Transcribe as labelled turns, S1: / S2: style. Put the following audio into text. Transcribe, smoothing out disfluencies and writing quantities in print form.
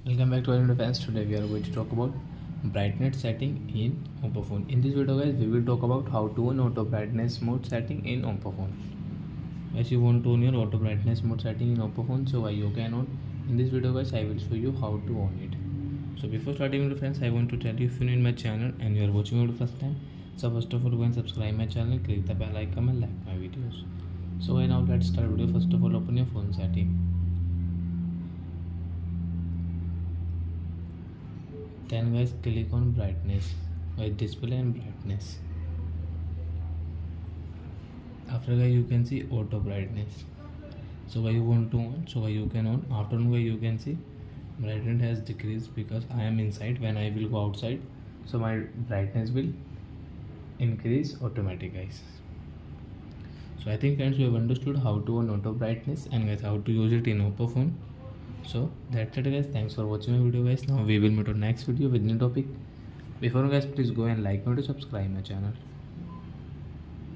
S1: Welcome back to our video fans. Today we are going to talk about brightness setting in oppo phone. In this video guys, we will talk about how to on auto brightness mode setting in oppo phone. As you want to on your auto brightness mode setting in oppo phone, so you can on. In this video guys, I will show you how to on it. So before starting video friends, I want to tell you, if you are new in my channel and you are watching video first time, so first of all go and subscribe my channel, click the bell icon and like my videos. So now let's start video. First of all, open your phone setting. Then guys, click on brightness by display and brightness. After guys, you can see auto brightness. So why you want to on, so why you can on. After on, you can see brightness has decreased because I am inside. When I will go outside, so my brightness will increase automatic guys. So I think friends, you have understood how to on auto brightness and guys how to use it in oppo phone. So that's it guys, thanks for watching my video guys. Now we will meet on next video with new topic. Before guys, please go and like me to subscribe my channel.